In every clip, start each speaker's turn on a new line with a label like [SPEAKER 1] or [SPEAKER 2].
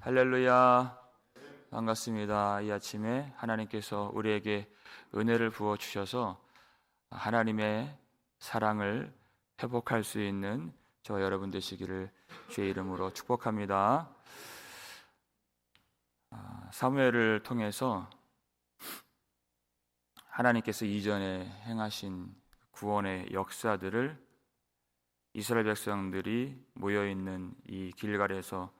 [SPEAKER 1] 할렐루야, 반갑습니다. 이 아침에 하나님께서 우리에게 은혜를 부어 주셔서 하나님의 사랑을 회복할 수 있는 저 여러분 되시기를 주의 이름으로 축복합니다. 사무엘을 통해서 하나님께서 이전에 행하신 구원의 역사들을 이스라엘 백성들이 모여있는 이 길갈에서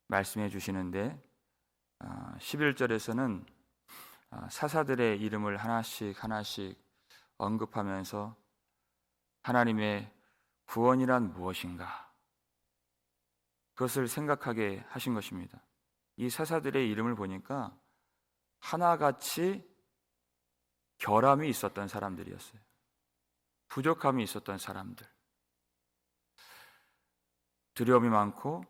[SPEAKER 1] 말씀해 주시는데 11절에서는 사사들의 이름을 하나씩 언급하면서 하나님의 구원이란 무엇인가 그것을 생각하게 하신 것입니다. 이 사사들의 이름을 보니까 하나같이 결함이 있었던 사람들이었어요. 부족함이 있었던 사람들, 두려움이 많고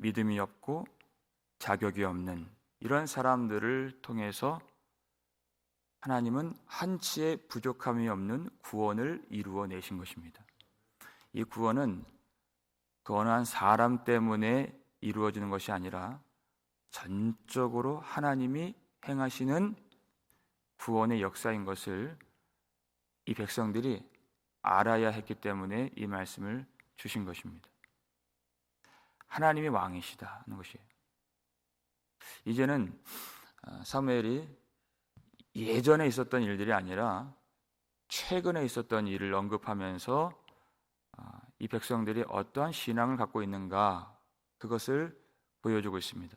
[SPEAKER 1] 믿음이 없고 자격이 없는 이런 사람들을 통해서 하나님은 한치의 부족함이 없는 구원을 이루어내신 것입니다. 이 구원은 그 어느 한 사람 때문에 이루어지는 것이 아니라 전적으로 하나님이 행하시는 구원의 역사인 것을 이 백성들이 알아야 했기 때문에 이 말씀을 주신 것입니다. 하나님이 왕이시다는 것이에요. 이제는 사무엘이 예전에 있었던 일들이 아니라 최근에 있었던 일을 언급하면서 이 백성들이 어떠한 신앙을 갖고 있는가 그것을 보여주고 있습니다.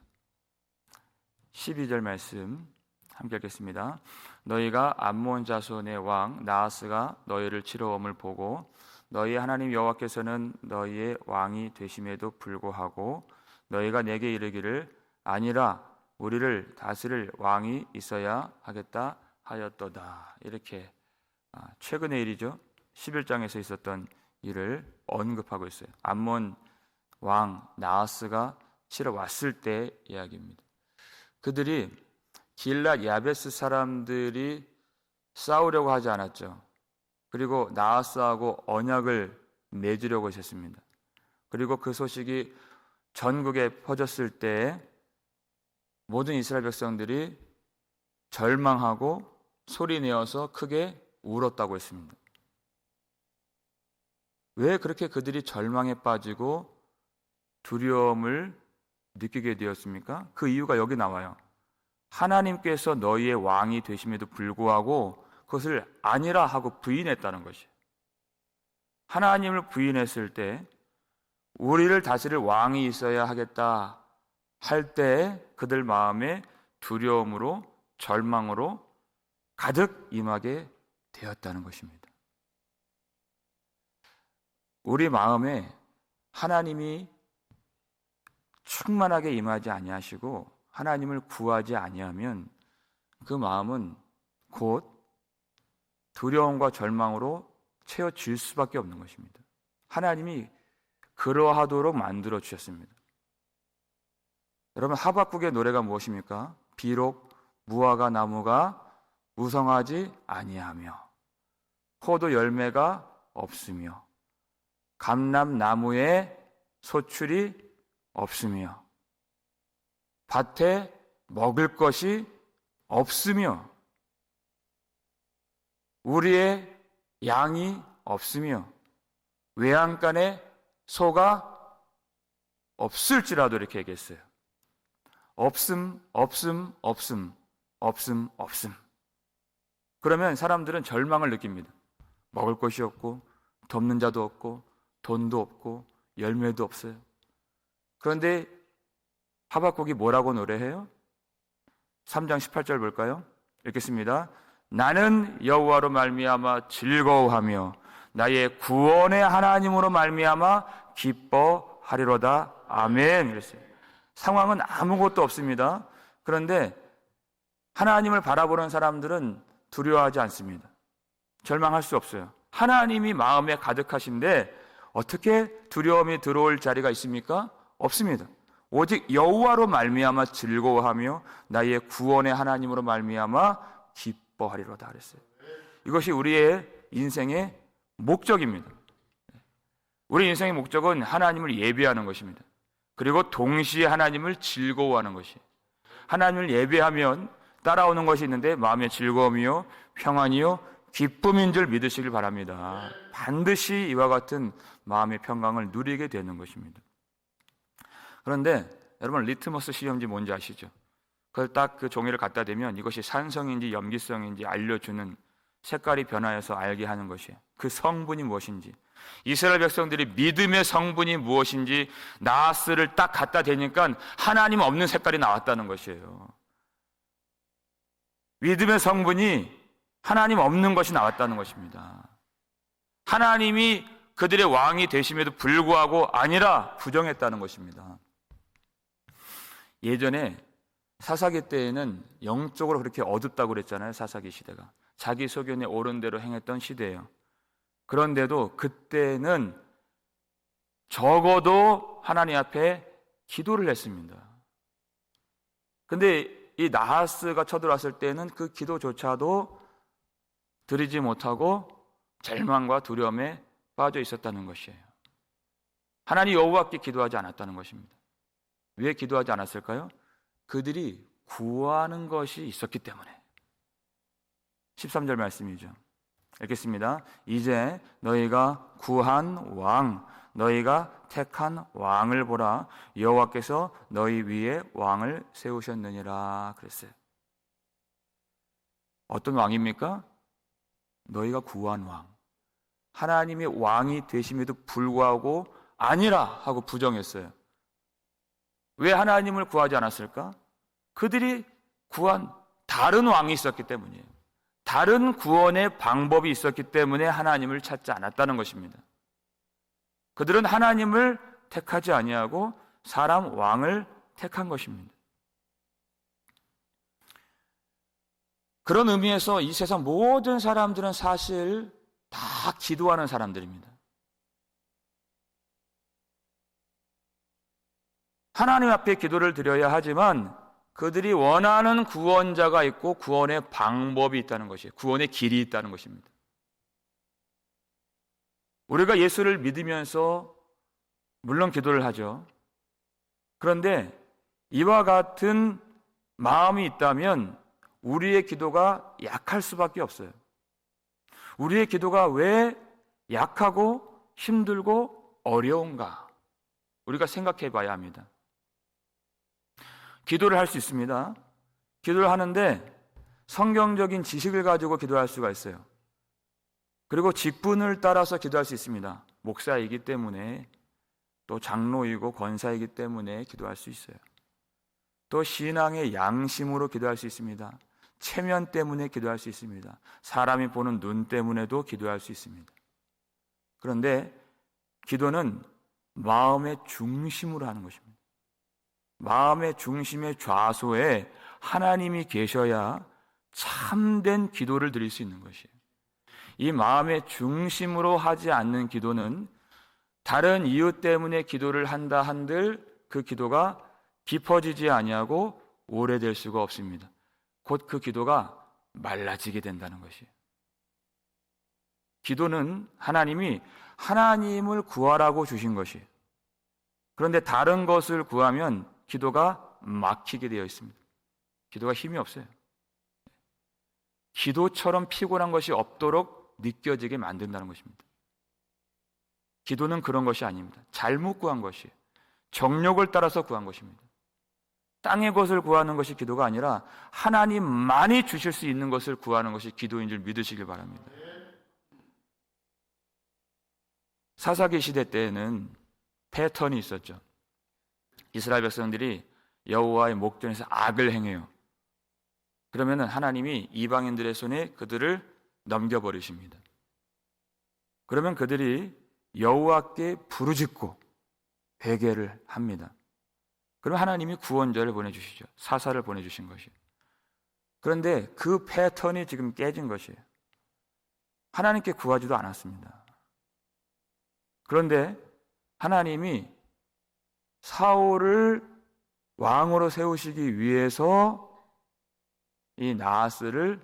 [SPEAKER 1] 12절 말씀 함께 읽겠습니다. 너희가 암몬 자손의 왕 나하스가 너희를 치러 om을 보고 너희 하나님 여호와께서는 너희의 왕이 되심에도 불구하고 너희가 내게 이르기를 아니라 우리를 다스릴 왕이 있어야 하겠다 하였도다. 이렇게 최근의 일이죠. 11장에서 있었던 일을 언급하고 있어요. 암몬 왕 나하스가 치러 왔을 때 이야기입니다. 그들이 길랏 야베스 사람들이 싸우려고 하지 않았죠. 그리고 나하스하고 언약을 맺으려고 하셨습니다. 그리고 그 소식이 전국에 퍼졌을 때 모든 이스라엘 백성들이 절망하고 소리내어서 크게 울었다고 했습니다. 왜 그렇게 그들이 절망에 빠지고 두려움을 느끼게 되었습니까? 그 이유가 여기 나와요. 하나님께서 너희의 왕이 되심에도 불구하고 그것을 아니라 하고 부인했다는 것이에요. 하나님을 부인했을 때 우리를 다스릴 왕이 있어야 하겠다 할 때 그들 마음에 두려움으로 절망으로 가득 임하게 되었다는 것입니다. 우리 마음에 하나님이 충만하게 임하지 아니하시고 하나님을 구하지 아니하면 그 마음은 곧 두려움과 절망으로 채워질 수밖에 없는 것입니다. 하나님이 그러하도록 만들어 주셨습니다. 여러분, 하박국의 노래가 무엇입니까? 비록 무화과 나무가 무성하지 아니하며 포도 열매가 없으며 감람나무에 소출이 없으며 밭에 먹을 것이 없으며 우리의 양이 없으며 외양간에 소가 없을지라도 이렇게 얘기했어요. 없음. 그러면 사람들은 절망을 느낍니다. 먹을 것이 없고 돕는 자도 없고 돈도 없고 열매도 없어요. 그런데 하박국이 뭐라고 노래해요? 3장 18절 볼까요? 읽겠습니다. 나는 여호와로 말미암아 즐거워하며 나의 구원의 하나님으로 말미암아 기뻐하리로다. 아멘. 이랬어요. 상황은 아무것도 없습니다. 그런데 하나님을 바라보는 사람들은 두려워하지 않습니다. 절망할 수 없어요. 하나님이 마음에 가득하신데 어떻게 두려움이 들어올 자리가 있습니까? 없습니다. 오직 여호와로 말미암아 즐거워하며 나의 구원의 하나님으로 말미암아 기뻐하리로다 그랬어요. 이것이 우리의 인생의 목적입니다. 우리 인생의 목적은 하나님을 예배하는 것입니다. 그리고 동시에 하나님을 즐거워하는 것이. 하나님을 예배하면 따라오는 것이 있는데 마음의 즐거움이요, 평안이요, 기쁨인 줄 믿으시길 바랍니다. 반드시 이와 같은 마음의 평강을 누리게 되는 것입니다. 그런데 여러분, 리트머스 시험지 뭔지 아시죠? 그걸 딱 그 종이를 갖다 대면 이것이 산성인지 염기성인지 알려주는, 색깔이 변하여서 알게 하는 것이에요. 그 성분이 무엇인지, 이스라엘 백성들이 믿음의 성분이 무엇인지 나하스를 딱 갖다 대니까 하나님 없는 색깔이 나왔다는 것이에요. 믿음의 성분이 하나님 없는 것이 나왔다는 것입니다. 하나님이 그들의 왕이 되심에도 불구하고 아니라 부정했다는 것입니다. 예전에 사사기 때에는 영적으로 그렇게 어둡다고 그랬잖아요. 사사기 시대가 자기 소견에 옳은 대로 행했던 시대예요. 그런데도 그때는 적어도 하나님 앞에 기도를 했습니다. 근데 이 나하스가 쳐들어왔을 때는 그 기도조차도 드리지 못하고 절망과 두려움에 빠져 있었다는 것이에요. 하나님 여호와께 기도하지 않았다는 것입니다. 왜 기도하지 않았을까요? 그들이 구하는 것이 있었기 때문에. 13절 말씀이죠. 읽겠습니다. 이제 너희가 구한 왕, 너희가 택한 왕을 보라. 여호와께서 너희 위에 왕을 세우셨느니라 그랬어요. 어떤 왕입니까? 너희가 구한 왕. 하나님의 왕이 되심에도 불구하고 아니라 하고 부정했어요. 왜 하나님을 구하지 않았을까? 그들이 구한 다른 왕이 있었기 때문이에요. 다른 구원의 방법이 있었기 때문에 하나님을 찾지 않았다는 것입니다. 그들은 하나님을 택하지 아니하고 사람 왕을 택한 것입니다. 그런 의미에서 이 세상 모든 사람들은 사실 다 기도하는 사람들입니다. 하나님 앞에 기도를 드려야 하지만 그들이 원하는 구원자가 있고 구원의 방법이 있다는 것이에요. 구원의 길이 있다는 것입니다. 우리가 예수를 믿으면서 물론 기도를 하죠. 그런데 이와 같은 마음이 있다면 우리의 기도가 약할 수밖에 없어요. 우리의 기도가 왜 약하고 힘들고 어려운가? 우리가 생각해 봐야 합니다. 기도를 할 수 있습니다. 기도를 하는데 성경적인 지식을 가지고 기도할 수가 있어요. 그리고 직분을 따라서 기도할 수 있습니다. 목사이기 때문에, 또 장로이고 권사이기 때문에 기도할 수 있어요. 또 신앙의 양심으로 기도할 수 있습니다. 체면 때문에 기도할 수 있습니다. 사람이 보는 눈 때문에도 기도할 수 있습니다. 그런데 기도는 마음의 중심으로 하는 것입니다. 마음의 중심의 좌소에 하나님이 계셔야 참된 기도를 드릴 수 있는 것이에요. 이 마음의 중심으로 하지 않는 기도는 다른 이유 때문에 기도를 한다 한들 그 기도가 깊어지지 아니하고 오래될 수가 없습니다. 곧 그 기도가 말라지게 된다는 것이에요. 기도는 하나님이 하나님을 구하라고 주신 것이에요. 그런데 다른 것을 구하면 기도가 막히게 되어 있습니다. 기도가 힘이 없어요. 기도처럼 피곤한 것이 없도록 느껴지게 만든다는 것입니다. 기도는 그런 것이 아닙니다. 잘못 구한 것이에요. 정욕을 따라서 구한 것입니다. 땅의 것을 구하는 것이 기도가 아니라 하나님만이 주실 수 있는 것을 구하는 것이 기도인 줄 믿으시길 바랍니다. 사사기 시대 때에는 패턴이 있었죠. 이스라엘 백성들이 여호와의 목전에서 악을 행해요. 그러면 하나님이 이방인들의 손에 그들을 넘겨버리십니다. 그러면 그들이 여호와께 부르짖고 회개를 합니다. 그럼 하나님이 구원자를 보내주시죠. 사사를 보내주신 것이에요. 그런데 그 패턴이 지금 깨진 것이에요. 하나님께 구하지도 않았습니다. 그런데 하나님이 사울을 왕으로 세우시기 위해서 이 나하스를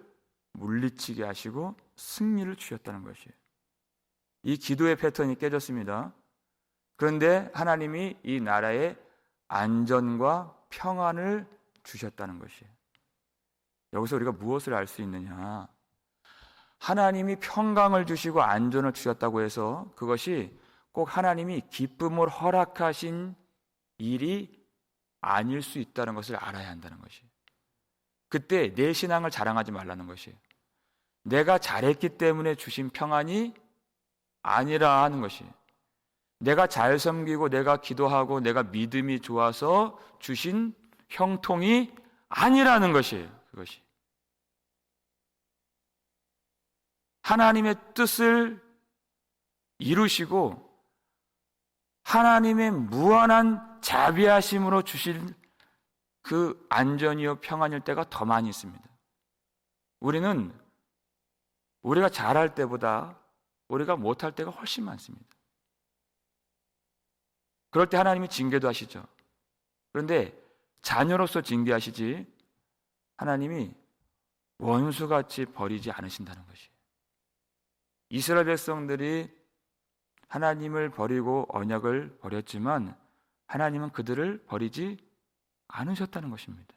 [SPEAKER 1] 물리치게 하시고 승리를 주셨다는 것이에요. 이 기도의 패턴이 깨졌습니다. 그런데 하나님이 이 나라에 안전과 평안을 주셨다는 것이에요. 여기서 우리가 무엇을 알 수 있느냐? 하나님이 평강을 주시고 안전을 주셨다고 해서 그것이 꼭 하나님이 기쁨을 허락하신 일이 아닐 수 있다는 것을 알아야 한다는 것이에요. 그때 내 신앙을 자랑하지 말라는 것이에요. 내가 잘했기 때문에 주신 평안이 아니라 하는 것이에요. 내가 잘 섬기고 내가 기도하고 내가 믿음이 좋아서 주신 형통이 아니라는 것이에요. 그것이 하나님의 뜻을 이루시고 하나님의 무한한 자비하심으로 주실 그 안전이요 평안일 때가 더 많이 있습니다. 우리는 우리가 잘할 때보다 우리가 못할 때가 훨씬 많습니다. 그럴 때 하나님이 징계도 하시죠. 그런데 자녀로서 징계하시지 하나님이 원수같이 버리지 않으신다는 것이에요. 이스라엘 백성들이 하나님을 버리고 언약을 버렸지만 하나님은 그들을 버리지 않으셨다는 것입니다.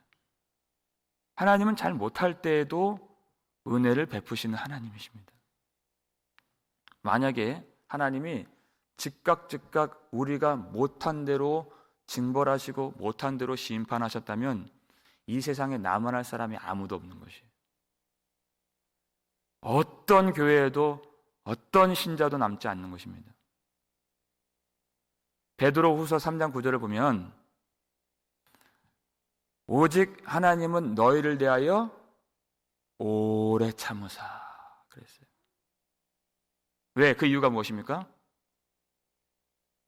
[SPEAKER 1] 하나님은 잘 못할 때에도 은혜를 베푸시는 하나님이십니다. 만약에 하나님이 즉각 우리가 못한 대로 징벌하시고 못한 대로 심판하셨다면 이 세상에 남아날 사람이 아무도 없는 것이에요. 어떤 교회에도 어떤 신자도 남지 않는 것입니다. 베드로후서 3장 9절을 보면 오직 하나님은 너희를 대하여 오래 참으사 그랬어요. 왜? 그 이유가 무엇입니까?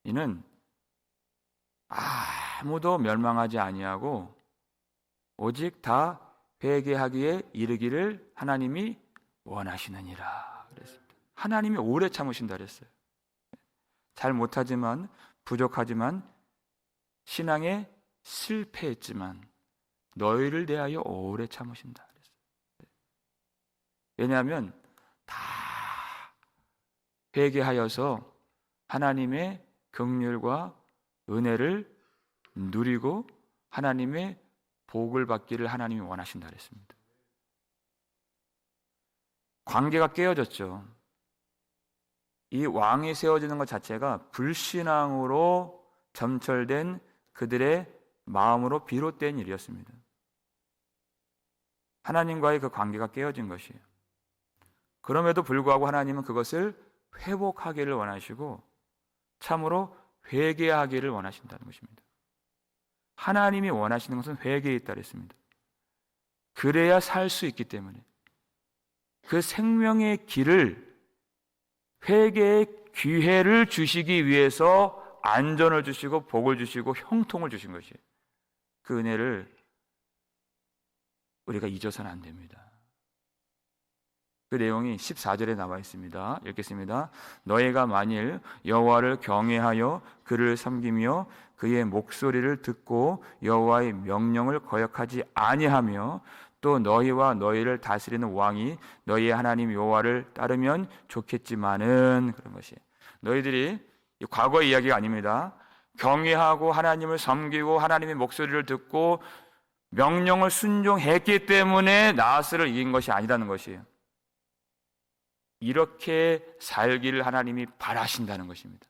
[SPEAKER 1] 이는 아무도 멸망하지 아니하고 오직 다 회개하기에 이르기를 하나님이 원하시느니라 그랬습니다. 하나님이 오래 참으신다 그랬어요. 잘 못하지만 부족하지만 신앙에 실패했지만 너희를 대하여 오래 참으신다 그랬어요. 왜냐하면 다 회개하여서 하나님의 긍휼과 은혜를 누리고 하나님의 복을 받기를 하나님이 원하신다 그랬습니다. 관계가 깨어졌죠. 이 왕이 세워지는 것 자체가 불신앙으로 점철된 그들의 마음으로 비롯된 일이었습니다. 하나님과의 그 관계가 깨어진 것이에요. 그럼에도 불구하고 하나님은 그것을 회복하기를 원하시고 참으로 회개하기를 원하신다는 것입니다. 하나님이 원하시는 것은 회개에 있다 그랬습니다. 그래야 살 수 있기 때문에 그 생명의 길을 회개의 기회를 주시기 위해서 안전을 주시고 복을 주시고 형통을 주신 것이에요. 그 은혜를 우리가 잊어서는 안 됩니다. 그 내용이 14절에 나와 있습니다. 읽겠습니다. 너희가 만일 여호와를 경외하여 그를 섬기며 그의 목소리를 듣고 여호와의 명령을 거역하지 아니하며 또 너희와 너희를 다스리는 왕이 너희의 하나님 여호와를 따르면 좋겠지만은 그런 것이 너희들이 과거의 이야기가 아닙니다. 경외하고 하나님을 섬기고 하나님의 목소리를 듣고 명령을 순종했기 때문에 나스를 이긴 것이 아니라는 것이에요. 이렇게 살기를 하나님이 바라신다는 것입니다.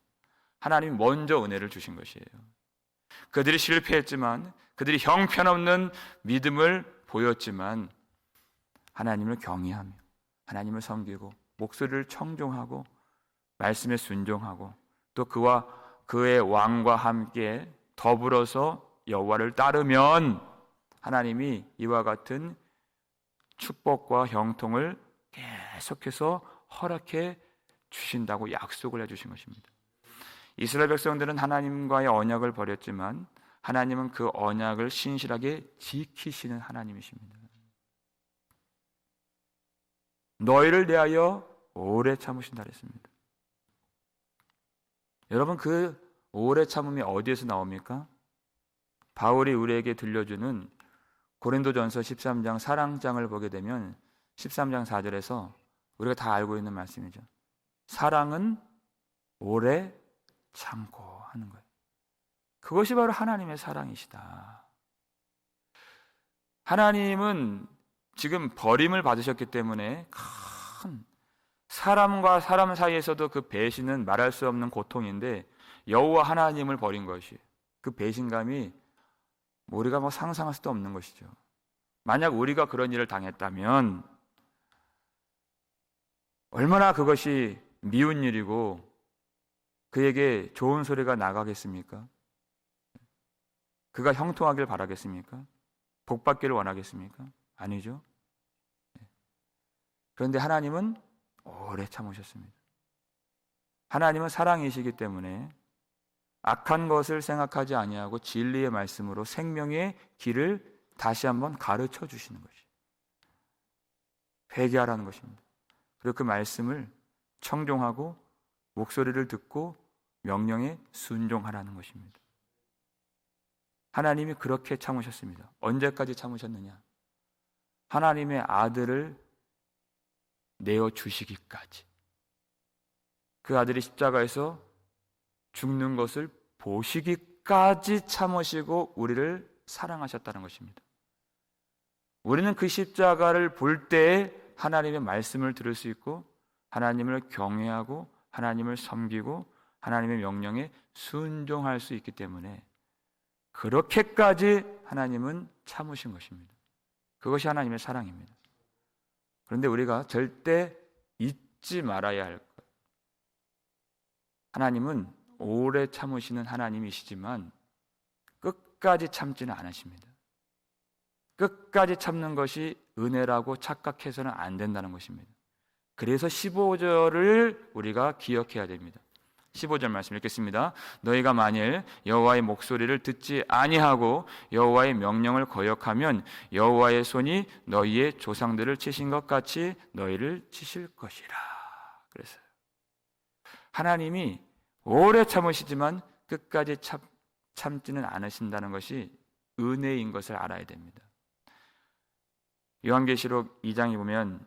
[SPEAKER 1] 하나님이 먼저 은혜를 주신 것이에요. 그들이 실패했지만 그들이 형편없는 믿음을 보였지만 하나님을 경외하며 하나님을 섬기고 목소리를 청종하고 말씀에 순종하고 또 그와 그의 왕과 함께 더불어서 여호와를 따르면 하나님이 이와 같은 축복과 형통을 계속해서 허락해 주신다고 약속을 해주신 것입니다. 이스라엘 백성들은 하나님과의 언약을 버렸지만 하나님은 그 언약을 신실하게 지키시는 하나님이십니다. 너희를 대하여 오래 참으신다 그랬습니다. 여러분 그 오래 참음이 어디에서 나옵니까? 바울이 우리에게 들려주는 고린도전서 13장 사랑장을 보게 되면 13장 4절에서 우리가 다 알고 있는 말씀이죠. 사랑은 오래 참고 하는 거예요. 그것이 바로 하나님의 사랑이시다. 하나님은 지금 버림을 받으셨기 때문에 큰 사람과 사람 사이에서도 그 배신은 말할 수 없는 고통인데, 여호와 하나님을 버린 것이, 그 배신감이 우리가 상상할 수도 없는 것이죠. 만약 우리가 그런 일을 당했다면 얼마나 그것이 미운 일이고 그에게 좋은 소리가 나가겠습니까? 그가 형통하길 바라겠습니까? 복받기를 원하겠습니까? 아니죠. 그런데 하나님은 오래 참으셨습니다. 하나님은 사랑이시기 때문에 악한 것을 생각하지 아니하고 진리의 말씀으로 생명의 길을 다시 한번 가르쳐 주시는 것이, 회개하라는 것입니다. 그리고 그 말씀을 청종하고 목소리를 듣고 명령에 순종하라는 것입니다. 하나님이 그렇게 참으셨습니다. 언제까지 참으셨느냐? 하나님의 아들을 내어주시기까지. 그 아들이 십자가에서 죽는 것을 보시기까지 참으시고 우리를 사랑하셨다는 것입니다. 우리는 그 십자가를 볼 때에 하나님의 말씀을 들을 수 있고 하나님을 경외하고 하나님을 섬기고 하나님의 명령에 순종할 수 있기 때문에 그렇게까지 하나님은 참으신 것입니다. 그것이 하나님의 사랑입니다. 그런데 우리가 절대 잊지 말아야 할 것, 하나님은 오래 참으시는 하나님이시지만 끝까지 참지는 않으십니다. 끝까지 참는 것이 은혜라고 착각해서는 안 된다는 것입니다. 그래서 15절을 우리가 기억해야 됩니다. 15절 말씀 읽겠습니다. 너희가 만일 여호와의 목소리를 듣지 아니하고 여호와의 명령을 거역하면 여호와의 손이 너희의 조상들을 치신 것 같이 너희를 치실 것이라. 그래서 하나님이 오래 참으시지만 끝까지 참지는 않으신다는 것이 은혜인 것을 알아야 됩니다. 요한계시록 2장에 보면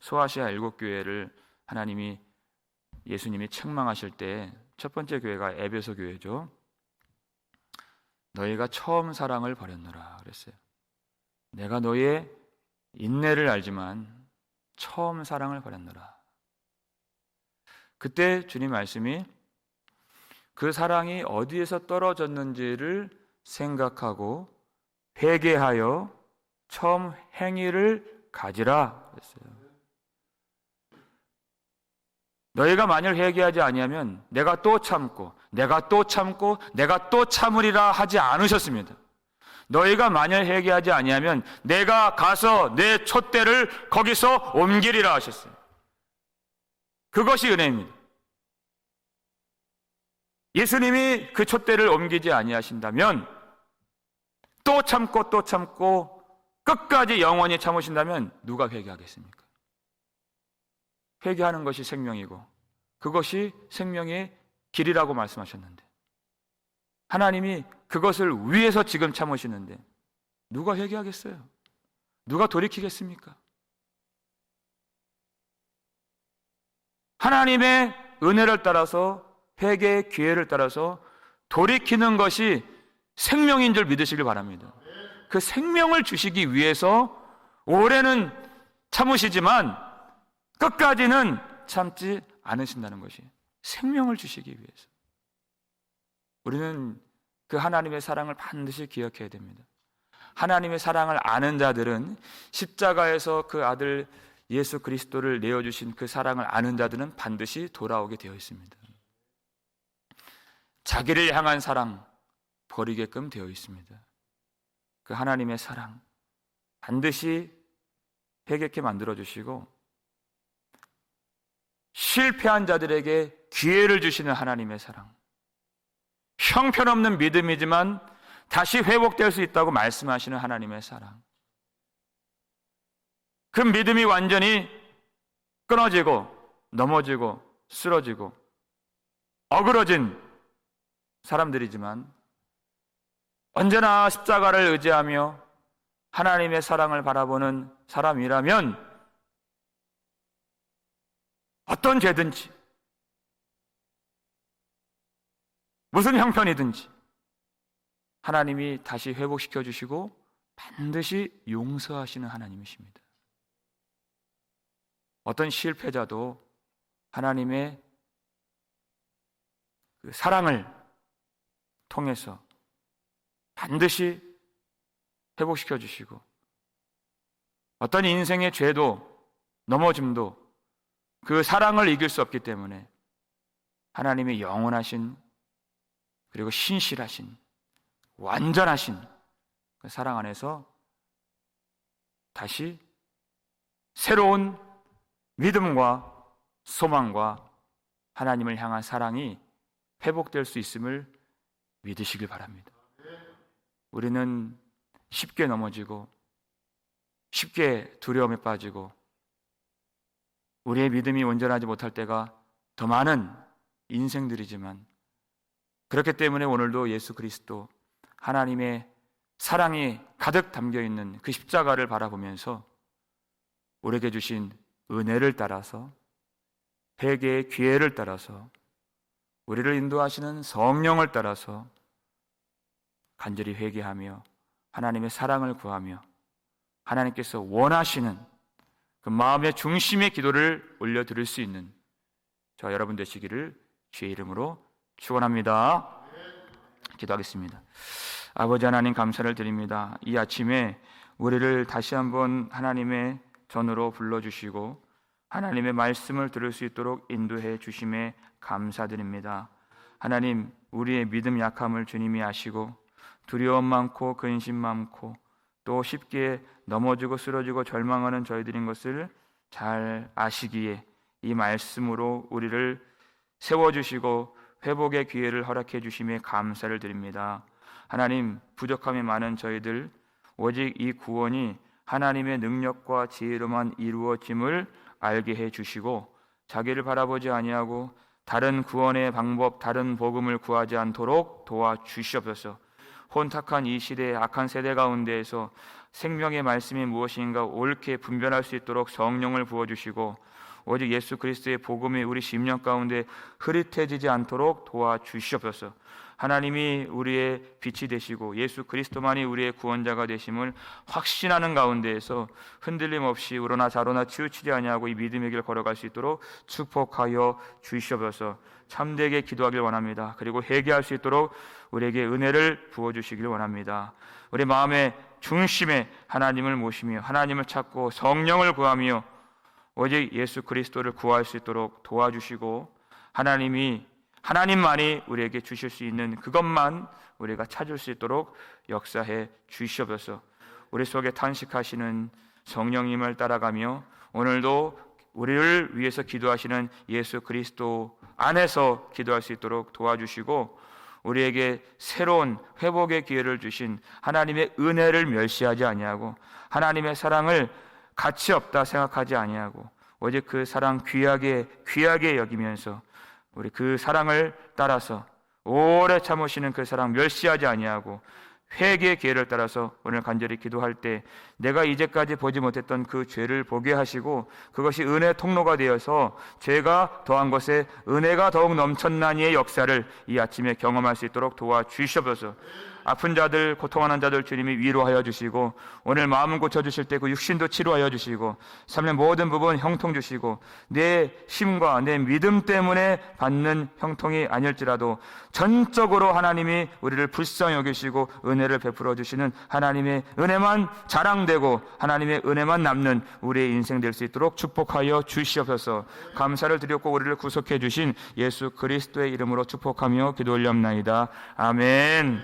[SPEAKER 1] 소아시아 7교회를 예수님이 책망하실 때 첫 번째 교회가 에베소 교회죠. 너희가 처음 사랑을 버렸노라 그랬어요. 내가 너희의 인내를 알지만 처음 사랑을 버렸노라. 그때 주님 말씀이 그 사랑이 어디에서 떨어졌는지를 생각하고 회개하여 처음 행위를 가지라 그랬어요. 너희가 만일 회개하지 아니하면 내가 또 참고 내가 또 참고 내가 또 참으리라 하지 않으셨습니다. 너희가 만일 회개하지 아니하면 내가 가서 내 촛대를 거기서 옮기리라 하셨어요. 그것이 은혜입니다. 예수님이 그 촛대를 옮기지 아니하신다면, 또 참고 또 참고 끝까지 영원히 참으신다면 누가 회개하겠습니까? 회개하는 것이 생명이고 그것이 생명의 길이라고 말씀하셨는데, 하나님이 그것을 위해서 지금 참으시는데 누가 회개하겠어요? 누가 돌이키겠습니까? 하나님의 은혜를 따라서, 회개의 기회를 따라서 돌이키는 것이 생명인 줄 믿으시길 바랍니다. 그 생명을 주시기 위해서 올해는 참으시지만 끝까지는 참지 않으신다는 것이, 생명을 주시기 위해서. 우리는 그 하나님의 사랑을 반드시 기억해야 됩니다. 하나님의 사랑을 아는 자들은, 십자가에서 그 아들 예수 그리스도를 내어주신 그 사랑을 아는 자들은 반드시 돌아오게 되어 있습니다. 자기를 향한 사랑 버리게끔 되어 있습니다. 그 하나님의 사랑 반드시 회개케 만들어주시고 실패한 자들에게 기회를 주시는 하나님의 사랑, 형편없는 믿음이지만 다시 회복될 수 있다고 말씀하시는 하나님의 사랑, 그 믿음이 완전히 끊어지고 넘어지고 쓰러지고 어그러진 사람들이지만 언제나 십자가를 의지하며 하나님의 사랑을 바라보는 사람이라면 어떤 죄든지 무슨 형편이든지 하나님이 다시 회복시켜 주시고 반드시 용서하시는 하나님이십니다. 어떤 실패자도 하나님의 그 사랑을 통해서 반드시 회복시켜 주시고, 어떤 인생의 죄도 넘어짐도 그 사랑을 이길 수 없기 때문에 하나님의 영원하신, 그리고 신실하신, 완전하신 그 사랑 안에서 다시 새로운 믿음과 소망과 하나님을 향한 사랑이 회복될 수 있음을 믿으시길 바랍니다. 우리는 쉽게 넘어지고 쉽게 두려움에 빠지고 우리의 믿음이 온전하지 못할 때가 더 많은 인생들이지만, 그렇기 때문에 오늘도 예수 그리스도 하나님의 사랑이 가득 담겨있는 그 십자가를 바라보면서 우리에게 주신 은혜를 따라서, 회개의 기회를 따라서, 우리를 인도하시는 성령을 따라서 간절히 회개하며 하나님의 사랑을 구하며 하나님께서 원하시는 그 마음의 중심의 기도를 올려드릴 수 있는 저와 여러분 되시기를 주의 이름으로 축원합니다. 기도하겠습니다. 아버지 하나님, 감사를 드립니다. 이 아침에 우리를 다시 한번 하나님의 전으로 불러주시고 하나님의 말씀을 들을 수 있도록 인도해 주심에 감사드립니다. 하나님, 우리의 믿음 약함을 주님이 아시고 두려움 많고 근심 많고 또 쉽게 넘어지고 쓰러지고 절망하는 저희들인 것을 잘 아시기에 이 말씀으로 우리를 세워주시고 회복의 기회를 허락해 주심에 감사를 드립니다. 하나님, 부족함이 많은 저희들, 오직 이 구원이 하나님의 능력과 지혜로만 이루어짐을 알게 해 주시고 자기를 바라보지 아니하고 다른 구원의 방법, 다른 복음을 구하지 않도록 도와주시옵소서. 혼탁한 이 시대의 악한 세대 가운데에서 생명의 말씀이 무엇인가 옳게 분별할 수 있도록 성령을 부어주시고 오직 예수 그리스도의 복음이 우리 심령 가운데 흐릿해지지 않도록 도와주시옵소서. 하나님이 우리의 빛이 되시고 예수 그리스도만이 우리의 구원자가 되심을 확신하는 가운데에서 흔들림 없이 우러나 좌로나 치우치지 아니하고 이 믿음의 길 걸어갈 수 있도록 축복하여 주시옵소서. 참되게 기도하길 원합니다. 그리고 회개할 수 있도록 우리에게 은혜를 부어주시길 원합니다. 우리 마음의 중심에 하나님을 모시며 하나님을 찾고 성령을 구하며 오직 예수 그리스도를 구할 수 있도록 도와주시고 하나님만이 우리에게 주실 수 있는 그것만 우리가 찾을 수 있도록 역사해 주시옵소서. 우리 속에 탄식하시는 성령님을 따라가며 오늘도 우리를 위해서 기도하시는 예수 그리스도 안에서 기도할 수 있도록 도와주시고 우리에게 새로운 회복의 기회를 주신 하나님의 은혜를 멸시하지 아니하고 하나님의 사랑을 가치 없다 생각하지 아니하고 오직 그 사랑 귀하게 여기면서 우리 그 사랑을 따라서 오래 참으시는 그 사랑 멸시하지 아니하고 회개의 기회를 따라서 오늘 간절히 기도할 때 내가 이제까지 보지 못했던 그 죄를 보게 하시고 그것이 은혜 통로가 되어서 죄가 더한 것에 은혜가 더욱 넘쳤나니의 역사를 이 아침에 경험할 수 있도록 도와주시옵소서. 아픈 자들, 고통하는 자들 주님이 위로하여 주시고 오늘 마음을 고쳐주실 때 그 육신도 치료하여 주시고 삶의 모든 부분 형통 주시고 내 힘과 내 믿음 때문에 받는 형통이 아닐지라도 전적으로 하나님이 우리를 불쌍히 여기시고 은혜를 베풀어 주시는 하나님의 은혜만 자랑되고 하나님의 은혜만 남는 우리의 인생 될 수 있도록 축복하여 주시옵소서. 감사를 드렸고 우리를 구속해 주신 예수 그리스도의 이름으로 축복하며 기도 올리옵나이다. 아멘.